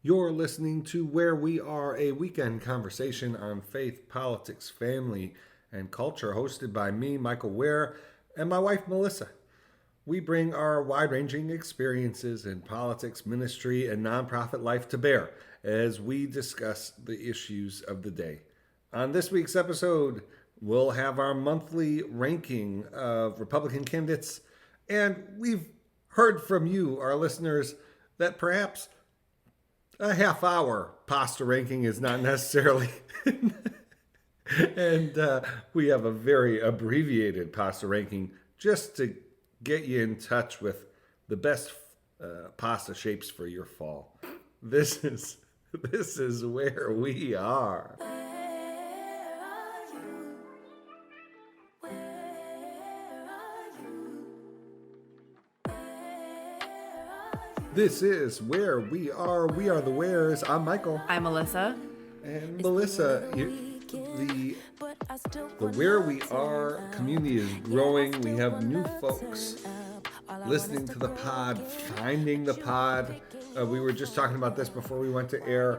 You're listening to Where We Are, a weekend conversation on faith, politics, family, and culture, hosted by me, Michael Ware, and my wife, Melissa. We bring our wide ranging experiences in politics, ministry, and nonprofit life to bear as we discuss the issues of the day. On this week's episode, we'll have our monthly ranking of Republican candidates, and we've heard from you, our listeners, that perhaps a half hour pasta ranking is not necessarily. And we have a very abbreviated pasta ranking just to get you in touch with the best pasta shapes for your fall. This is where we are. This is where we are. We are the Wares. I'm Michael. I'm Melissa. And Melissa, the Where We Are community is growing. We have new folks listening to the pod, finding the pod. We were just talking about this before we went to air.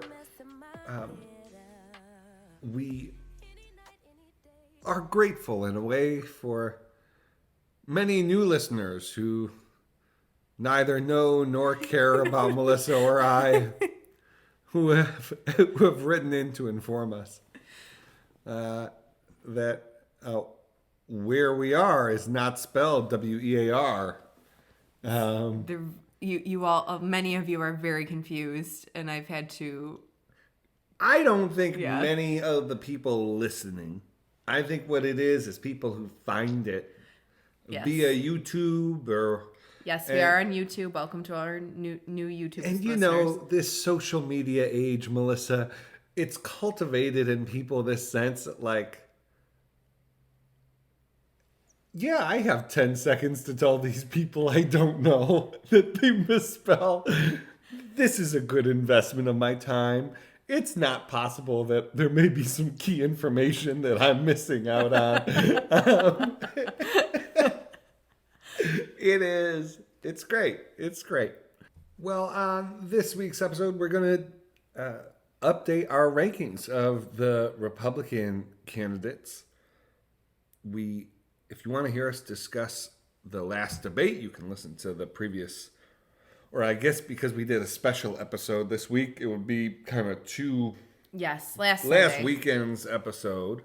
We are grateful in a way for many new listeners who neither know nor care about Melissa or I, who have written in to inform us that where we are is not spelled WEAR. You all, many of you are very confused, and I've had to. I don't think many of the people listening. I think what it is people who find it via YouTube or. Yes, we are on YouTube. Welcome to our new YouTube And listeners. you know, this social media age, Melissa, it's cultivated in people this sense that, like, yeah, I have 10 seconds to tell these people I don't know that they misspell. This is a good investment of my time. It's not possible that there may be some key information that I'm missing out on. It is. It's great. It's great. Well, on this week's episode, we're going to update our rankings of the Republican candidates. If you want to hear us discuss the last debate, you can listen to the previous, or I guess because we did a special episode this week, it would be kind of two. Yes, last Sunday. weekend's episode.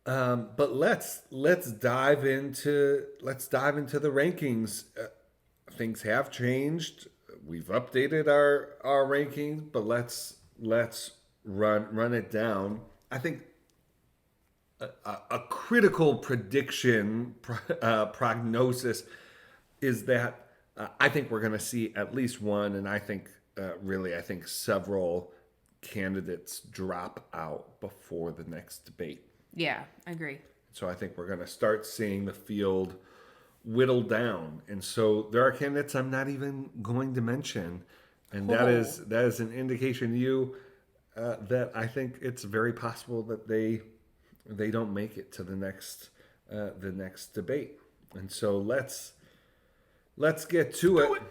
But let's dive into the rankings. Things have changed. We've updated our rankings, but let's run it down. I think a critical prediction prognosis is that I think we're going to see at least one, and I think several candidates drop out before the next debate. Yeah, I agree. So I think we're going to start seeing the field whittle down. And so there are candidates I'm not even going to mention. And that is an indication to you that I think it's very possible that they don't make it to the next debate. And so let's get to it.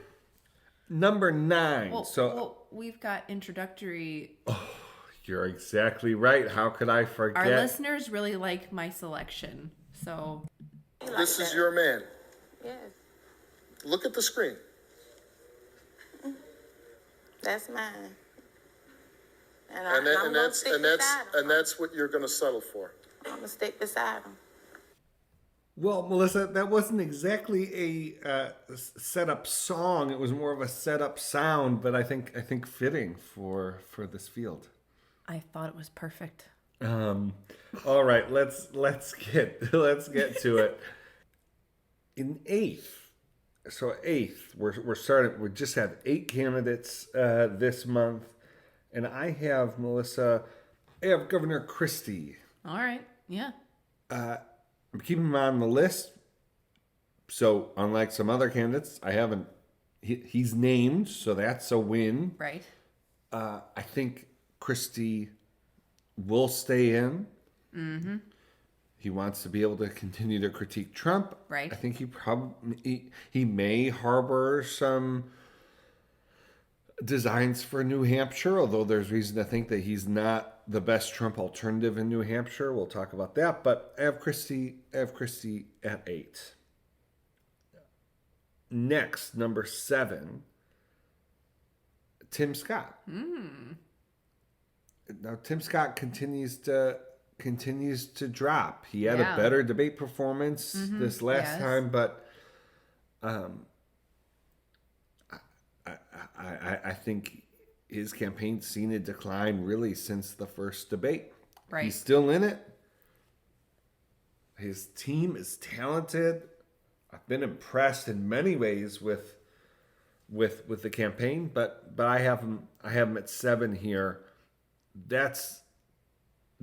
Number 9. Well, we've got introductory. You're exactly right. How could I forget? Our listeners really like my selection, so. This is your man. Yes, Look at the screen. that's mine. And And I'm gonna stick beside him. that's what you're going to settle for. I'm gonna stick beside him. Well, Melissa, that wasn't exactly a set-up song. It was more of a set-up sound, but I think fitting for this field. I thought it was perfect. All right, let's get to it. In eighth, we're starting. We just have 8 candidates this month, and I have Governor Christie. All right, yeah. I'm keeping him on the list. So unlike some other candidates, he's named, so that's a win. Right. I think Christie will stay in. Mm-hmm. He wants to be able to continue to critique Trump. Right. I think he may harbor some designs for New Hampshire, although there's reason to think that he's not the best Trump alternative in New Hampshire. We'll talk about that. But I have Christie at 8. Next, number 7, Tim Scott. Now Tim Scott continues to drop. He had a better debate performance this last time, but I think his campaign's seen a decline really since the first debate. Right. He's still in it. His team is talented. I've been impressed in many ways with the campaign, but I have him at 7 here. That's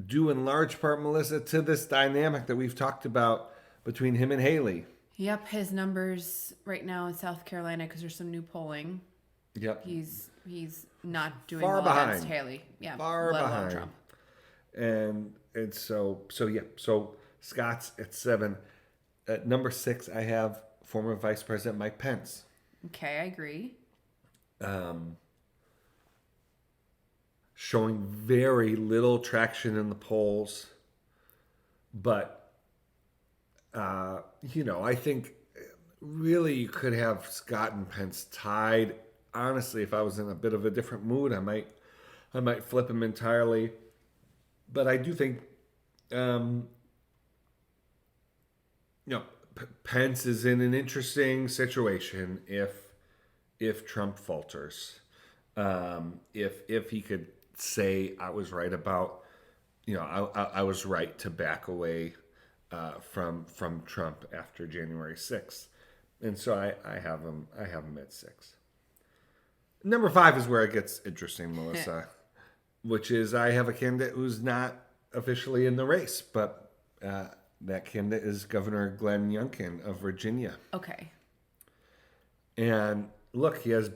due in large part, Melissa, to this dynamic that we've talked about between him and Haley. Yep, his numbers right now in South Carolina, because there's some new polling. Yep. He's not doing Far well behind. against Haley. Yeah, Far let alone behind. Trump. And so Scott's at 7. At number 6, I have former Vice President Mike Pence. Okay, I agree. Showing very little traction in the polls, but I think really you could have Scott and Pence tied. Honestly, if I was in a bit of a different mood, I might flip him entirely. But I do think, Pence is in an interesting situation if Trump falters. If he could say I was right about, I was right to back away from Trump after January 6th, and so I have him at 6. Number 5 is where it gets interesting, Melissa, which is I have a candidate who's not officially in the race, but that candidate is Governor Glenn Youngkin of Virginia. Okay. And look, it's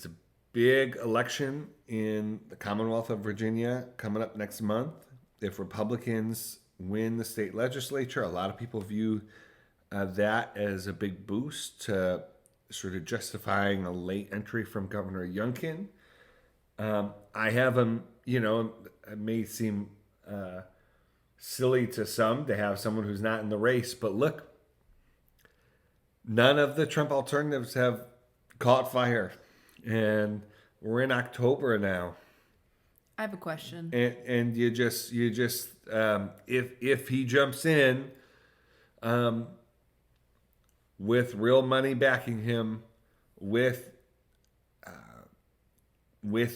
a big election in the Commonwealth of Virginia coming up next month. If Republicans win the state legislature, a lot of people view that as a big boost to sort of justifying a late entry from Governor Youngkin. I have him, it may seem silly to some to have someone who's not in the race, but look, none of the Trump alternatives have caught fire, and we're in October now. I have a question. And you just if he jumps in, with real money backing him, with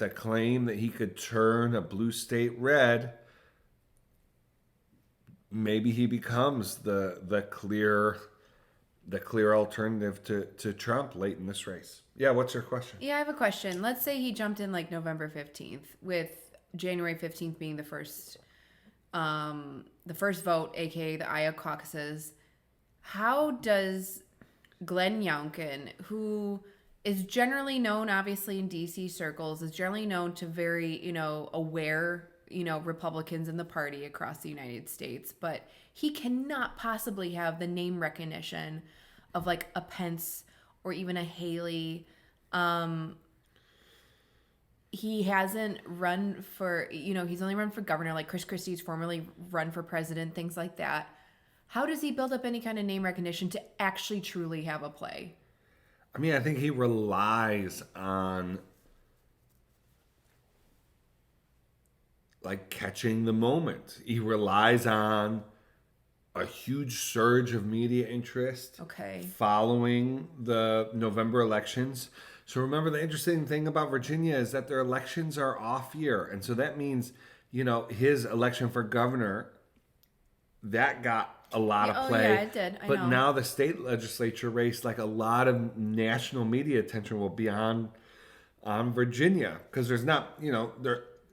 a claim that he could turn a blue state red, maybe he becomes the clear alternative to Trump late in this race. Yeah, what's your question? Yeah, I have a question. Let's say he jumped in like November 15th, with January 15th being the first vote, aka the Iowa caucuses. How does Glenn Youngkin, who is generally known, obviously in DC circles, is generally known to very, aware, Republicans in the party across the United States, but he cannot possibly have the name recognition of like a Pence or even a Haley. He hasn't run for, he's only run for governor, like Chris Christie's formerly run for president, things like that. How does he build up any kind of name recognition to actually truly have a play? I mean, I think he relies on like catching the moment. He relies on a huge surge of media interest following the November elections. So remember, the interesting thing about Virginia is that their elections are off year. And so that means, his election for governor, that got a lot of play. Yeah, it did. I know. Now the state legislature race, like a lot of national media attention will be on Virginia, because there's not,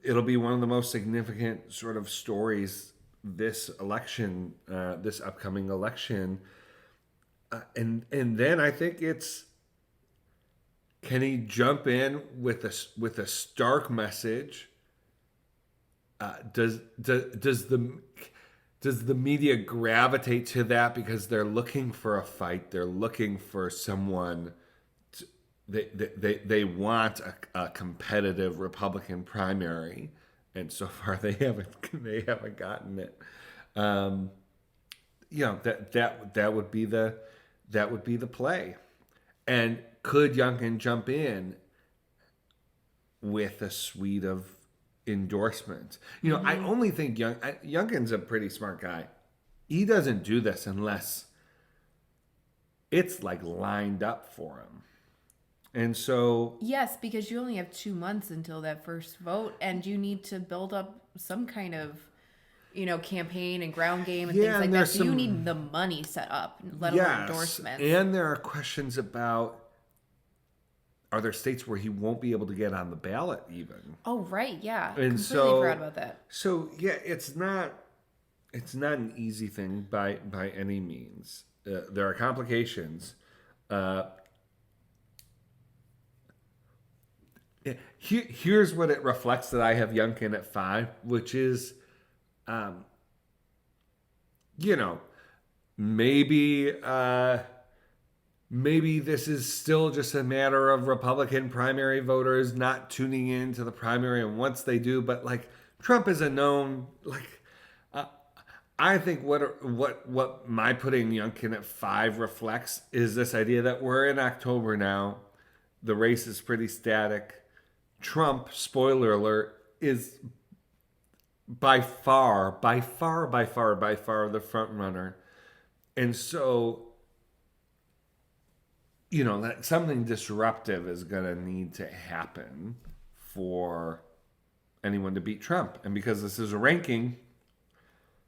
it'll be one of the most significant sort of stories this election, this upcoming election. And then I think it's, can he jump in with a stark message? Does the media gravitate to that because they're looking for a fight? They're looking for someone they want a competitive Republican primary, and so far they haven't gotten it. That would be the play. And could Youngkin jump in with a suite of endorsements? I only think Youngkin's a pretty smart guy. He doesn't do this unless it's like lined up for him. And so, yes, because you only have 2 months until that first vote, and you need to build up some kind of, campaign and ground game and things like that. So you need the money set up, let alone endorsements. And there are questions about, are there states where he won't be able to get on the ballot even? Oh, right, yeah. And Completely forgot about that. So yeah, it's not an easy thing by any means. There are complications. Here's what it reflects that I have Youngkin at 5, which is, maybe this is still just a matter of Republican primary voters not tuning into the primary, and once they do, but like Trump is a known, I think what my putting Youngkin at 5 reflects is this idea that we're in October now, the race is pretty static. Trump, spoiler alert, is by far the front runner. And so, that something disruptive is going to need to happen for anyone to beat Trump. And because this is a ranking,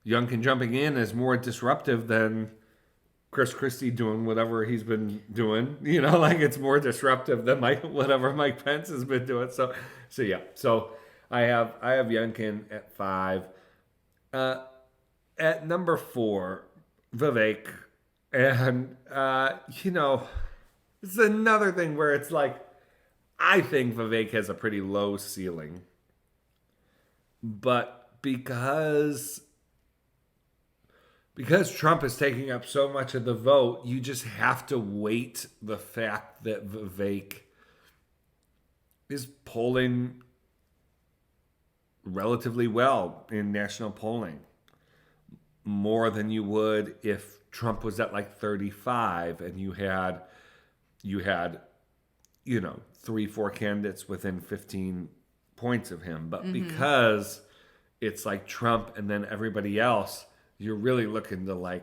Youngkin jumping in is more disruptive than Chris Christie doing whatever he's been doing. It's more disruptive than whatever Mike Pence has been doing. So yeah. So I have Youngkin at 5. At number 4, Vivek. And it's another thing where it's like, I think Vivek has a pretty low ceiling. But because Trump is taking up so much of the vote, you just have to weight the fact that Vivek is polling relatively well in national polling. More than you would if Trump was at like 35 and you had 3-4 candidates within 15 points of him. But because it's like Trump and then everybody else, you're really looking to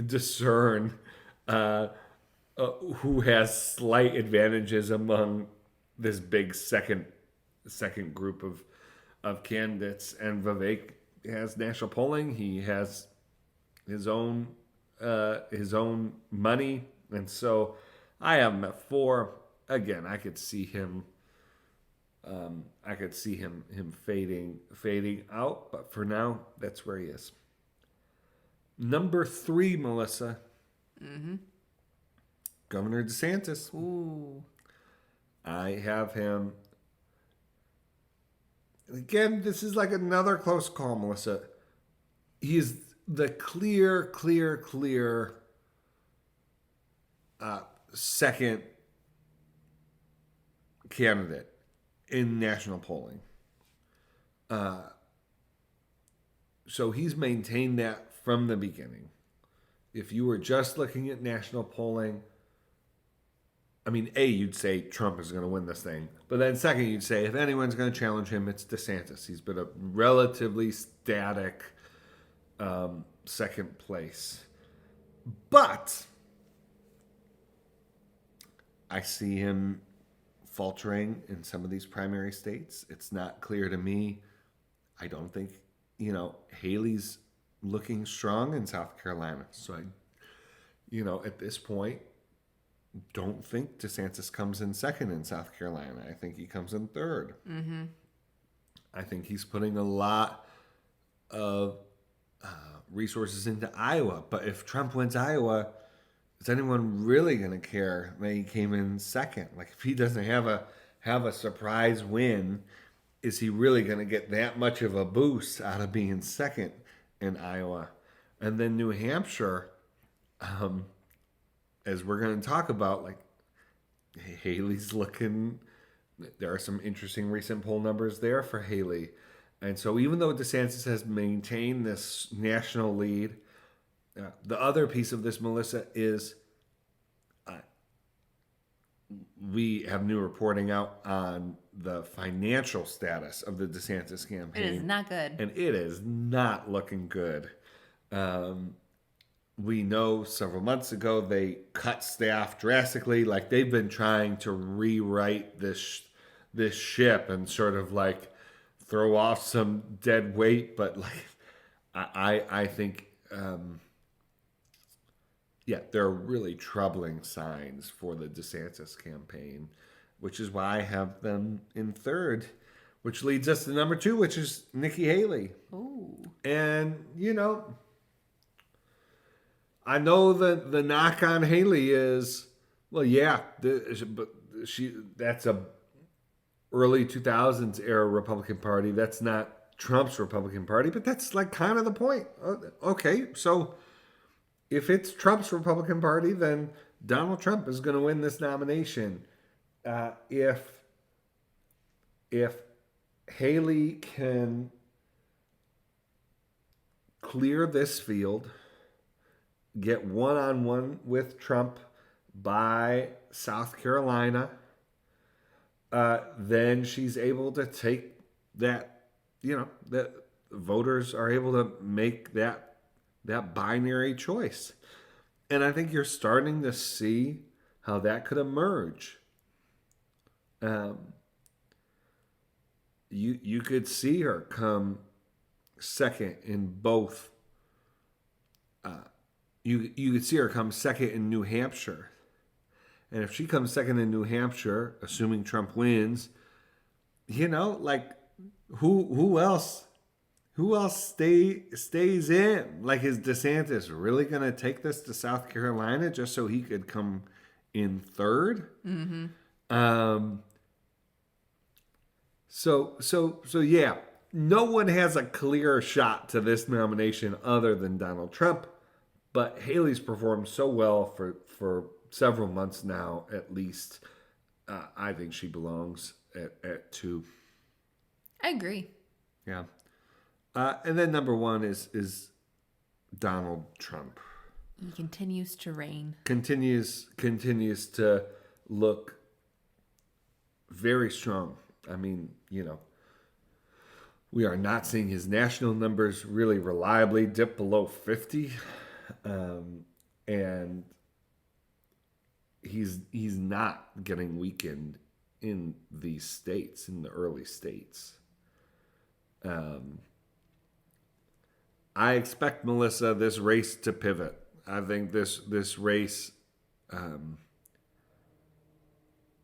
discern who has slight advantages among this big second group of candidates. And Vivek has national polling. He has his own money, and so I have him at 4. Again, I could see him. Him fading out, but for now, that's where he is. Number 3, Melissa. Governor DeSantis. Ooh. I have him. Again, this is like another close call, Melissa. He is the clear second candidate in national polling. So he's maintained that from the beginning. If you were just looking at national polling, I mean, you'd say Trump is going to win this thing. But then second, you'd say if anyone's going to challenge him, it's DeSantis. He's been a relatively static second place. But I see him faltering in some of these primary states. It's not clear to me. I don't think, Haley's looking strong in South Carolina. So at this point, don't think DeSantis comes in second in South Carolina. I think he comes in third. Mm-hmm. I think he's putting a lot of resources into Iowa. But if Trump wins Iowa, is anyone really going to care that he came in second? Like, if he doesn't have a surprise win, is he really going to get that much of a boost out of being second in Iowa? And then New Hampshire, as we're going to talk about, like Haley's looking. There are some interesting recent poll numbers there for Haley. And so even though DeSantis has maintained this national lead, the other piece of this, Melissa, is we have new reporting out on the financial status of the DeSantis campaign. It is not good. And it is not looking good. We know several months ago they cut staff drastically. Like they've been trying to rewrite this ship and sort of like throw off some dead weight. But like I think there are really troubling signs for the DeSantis campaign, which is why I have them in third, which leads us to number 2, which is Nikki Haley. Ooh. And, I know that the knock on Haley is, well, yeah, but that's a early 2000s era Republican Party. That's not Trump's Republican Party, but that's like kind of the point. Okay, so if it's Trump's Republican Party, then Donald Trump is going to win this nomination. If Haley can clear this field, get one-on-one with Trump by South Carolina, then she's able to take that, that voters are able to make that binary choice. And I think you're starting to see how that could emerge. You could see her come second in both. You could see her come second in New Hampshire. And if she comes second in New Hampshire, assuming Trump wins, like who else stays in? Like, is DeSantis really going to take this to South Carolina just so he could come in third? Mm-hmm. So yeah, no one has a clear shot to this nomination other than Donald Trump, but Haley's performed so well for several months now, at least. I think she belongs at 2. I agree. Yeah. And then number 1 is Donald Trump. He continues to reign. Continues to look very strong. I mean, we are not seeing his national numbers really reliably dip below 50. And he's not getting weakened in these states, in the early states. I expect, Melissa, this race to pivot. I think this race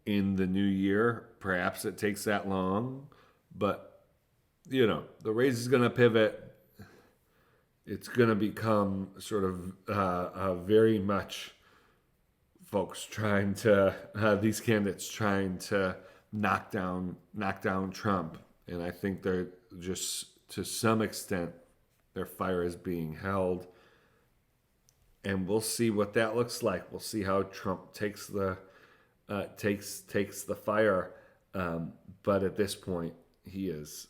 in the new year, perhaps it takes that long, but, the race is going to pivot. It's going to become sort of very much folks trying to, these candidates trying to knock down Trump. And I think they're just, to some extent, their fire is being held, and we'll see what that looks like. We'll see how Trump takes the fire, but at this point, he is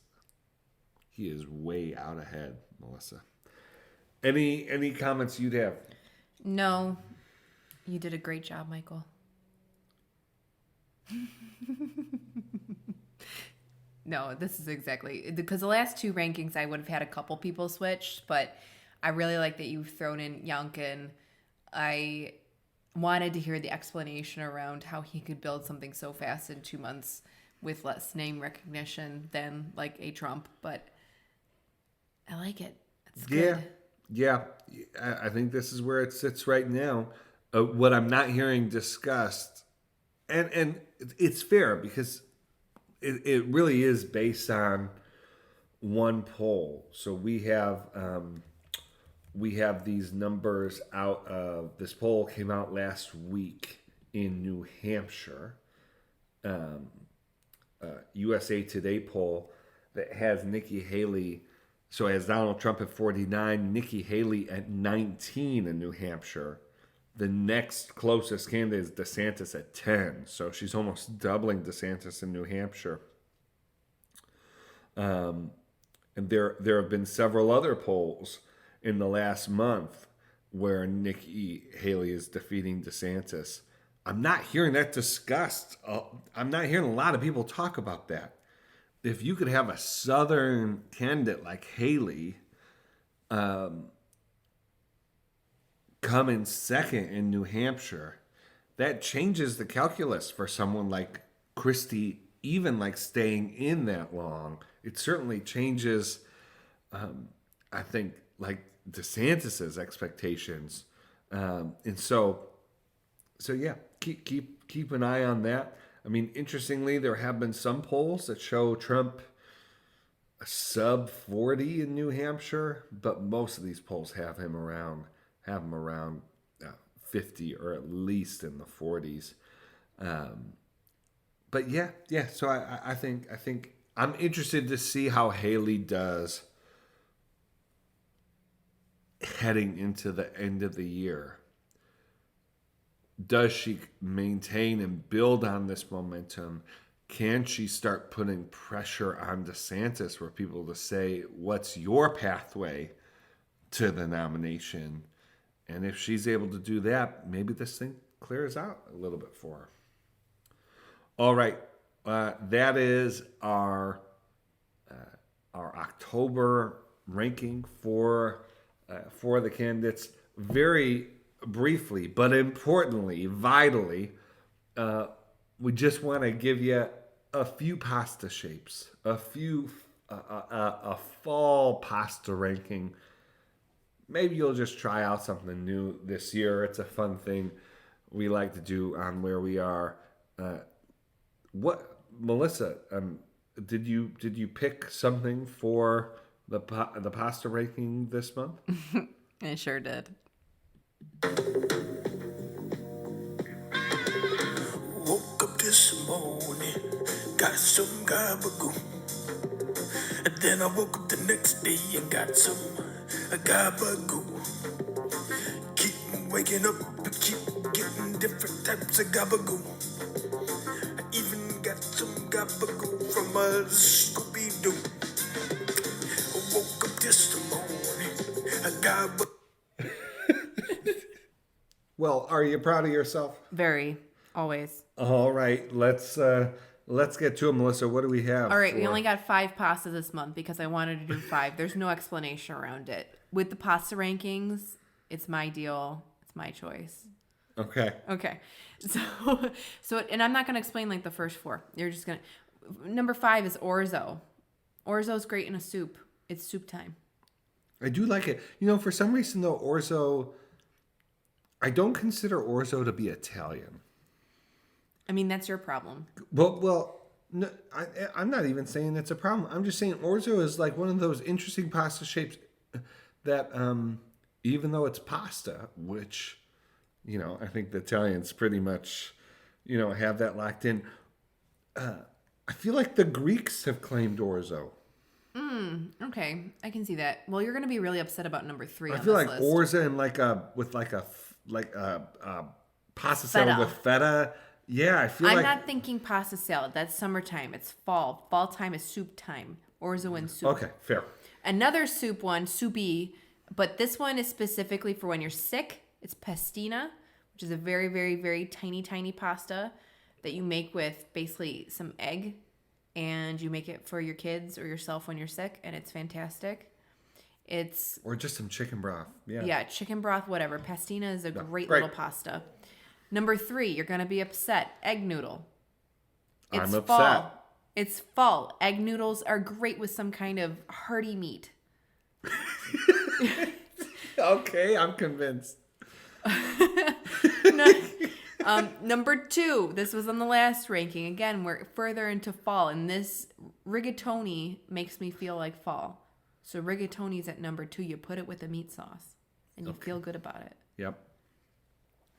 way out ahead, Melissa. Any comments you'd have? No, you did a great job, Michael. No, this is exactly, because the last 2 rankings I would have had a couple people switched, but I really like that you've thrown in Youngkin. I wanted to hear the explanation around how he could build something so fast in 2 months with less name recognition than like a Trump, but I like it. It's good. Yeah. I think this is where it sits right now. What I'm not hearing discussed, and it's fair because it really is based on one poll. So we have these numbers out of, this poll came out last week in New Hampshire. USA Today poll that has Nikki Haley, so has Donald Trump at 49, Nikki Haley at 19 in New Hampshire. The next closest candidate is DeSantis at 10. So she's almost doubling DeSantis in New Hampshire. And there have been several other polls in the last month where Nikki Haley is defeating DeSantis. I'm not hearing that discussed. I'm not hearing a lot of people talk about that. If you could have a Southern candidate like Haley come in second in New Hampshire, that changes the calculus for someone like Christie, even like staying in that long. It certainly changes, I think, like DeSantis's expectations. And so yeah, keep an eye on that. I mean, interestingly, there have been some polls that show Trump a sub 40 in New Hampshire, but most of these polls have him around 50 or at least in the 40s. But yeah. So I think I'm interested to see how Haley does heading into the end of the year. Does she maintain and build on this momentum? Can she start putting pressure on DeSantis for people to say, what's your pathway to the nomination? And if she's able to do that, maybe this thing clears out a little bit for her. All right. That is our October ranking for the candidates. Very briefly, but importantly, vitally, we just want to give you a few pasta shapes, a fall pasta ranking. Maybe you'll just try out something new this year. It's a fun thing we like to do on Where We Are. What, Melissa? Did you pick something for the pasta ranking this month? I sure did. Woke up this morning, got some gabagoo. And then I woke up the next day and got some gabagoo. Keep waking up, keep getting different types of gabagoo. I even got some gabagoo from a Scooby-Doo. Woke up this morning, I gabagoo. Well, are you proud of yourself? Very. Always. All right, let's get to it, Melissa. What do we have? All right, we only got 5 pasta this month because I wanted to do 5. There's no explanation around it. With the pasta rankings, it's my deal. It's my choice. Okay. So, and I'm not going to explain like the first 4. You're just going to. Number 5 is orzo. Orzo's great in a soup. It's soup time. I do like it. For some reason though, orzo, I don't consider orzo to be Italian. I mean, that's your problem. Well, no, I'm not even saying it's a problem. I'm just saying orzo is like one of those interesting pasta shapes that, even though it's pasta, which, I think the Italians pretty much, have that locked in. I feel like the Greeks have claimed orzo. Okay, I can see that. Well, you're going to be really upset about number 3 on I feel this like list. orzo and with pasta salad with feta. Yeah, I feel I'm like not thinking pasta salad. That's summertime. It's fall. Fall time is soup time. Orzo and soup. Okay, fair. Another soup one, soupy, but this one is specifically for when you're sick. It's pastina, which is a very, very, very tiny, tiny pasta that you make with basically some egg, and you make it for your kids or yourself when you're sick, and it's fantastic. Or just some chicken broth. Yeah, chicken broth, whatever. Pastina is a great great. little pasta. Number 3, you're going to be upset. Egg noodle. It's I'm upset. fall. It's fall. Egg noodles are great with some kind of hearty meat. Okay, I'm convinced. Number 2, this was on the last ranking. Again, we're further into fall, and this rigatoni makes me feel like fall. So rigatoni's at number 2. You put it with a meat sauce, and you feel good about it. Yep.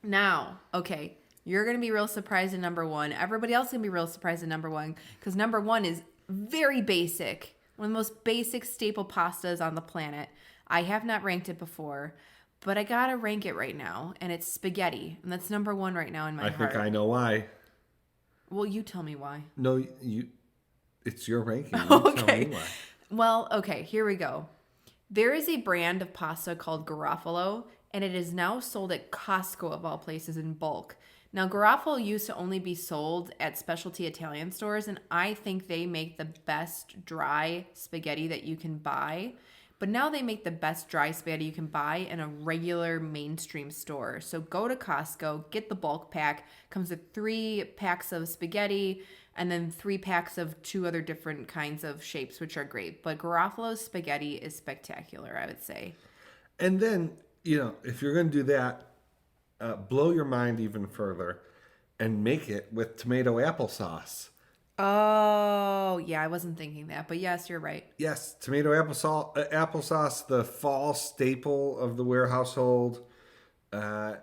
Now, okay, you're going to be real surprised at number 1. Everybody else is going to be real surprised at number 1 because number 1 is very basic. One of the most basic staple pastas on the planet. I have not ranked it before, but I gotta rank it right now, and it's spaghetti, and that's number one right now in my I heart. think I know why. Well, you tell me why. No, it's your ranking. You tell me why. Well, okay, here we go. There is a brand of pasta called Garofalo, and it is now sold at Costco of all places in bulk. Now, Garofalo used to only be sold at specialty Italian stores, and I think they make the best dry spaghetti that you can buy. But now they make the best dry spaghetti you can buy in a regular mainstream store. So go to Costco, get the bulk pack. Comes with 3 packs of spaghetti and then 3 packs of 2 other different kinds of shapes, which are great. But Garofalo's spaghetti is spectacular, I would say. And then, if you're going to do that, blow your mind even further and make it with tomato applesauce. Oh, yeah, I wasn't thinking that. But yes, you're right. Yes, tomato applesauce, the fall staple of the Ware household. We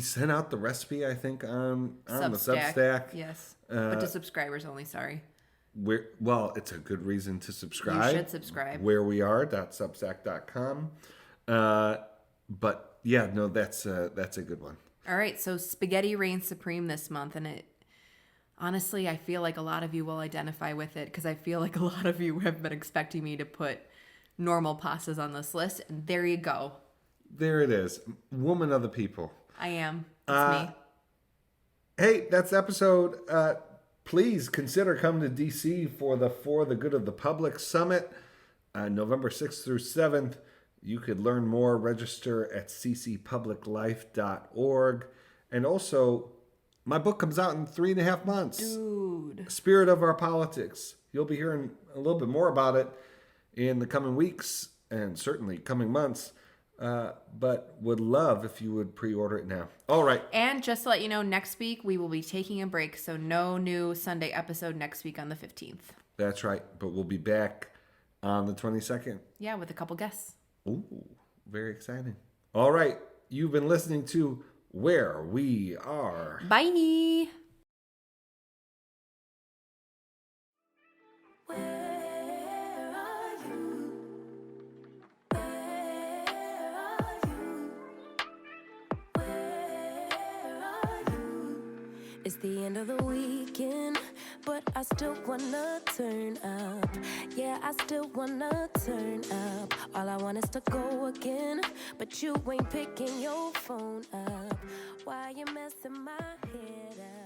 sent out the recipe, I think, on the Substack. Yes. But to subscribers only, sorry. It's a good reason to subscribe. You should subscribe. wherewere.substack.com. But yeah, no, that's a good one. All right, so spaghetti reigns supreme this month, and honestly, I feel like a lot of you will identify with it because I feel like a lot of you have been expecting me to put normal pastas on this list, and there you go. There it is. Woman of the people. I am. It's me. Hey, that's the episode. Please consider coming to DC for the For the Good of the Public Summit, November 6th through 7th. You could learn more. Register at ccpubliclife.org. And also, my book comes out in 3.5 months. Dude. Spirit of Our Politics. You'll be hearing a little bit more about it in the coming weeks and certainly coming months. But would love if you would pre-order it now. All right. And just to let you know, next week we will be taking a break, so no new Sunday episode next week on the 15th. That's right. But we'll be back on the 22nd. Yeah, with a couple guests. Ooh, very exciting. All right. You've been listening to Where We Are. Bye. It's the end of the weekend, but I still wanna turn up. Yeah, I still wanna turn up. All I want is to go again, but you ain't picking your phone up. Why you messing my head up?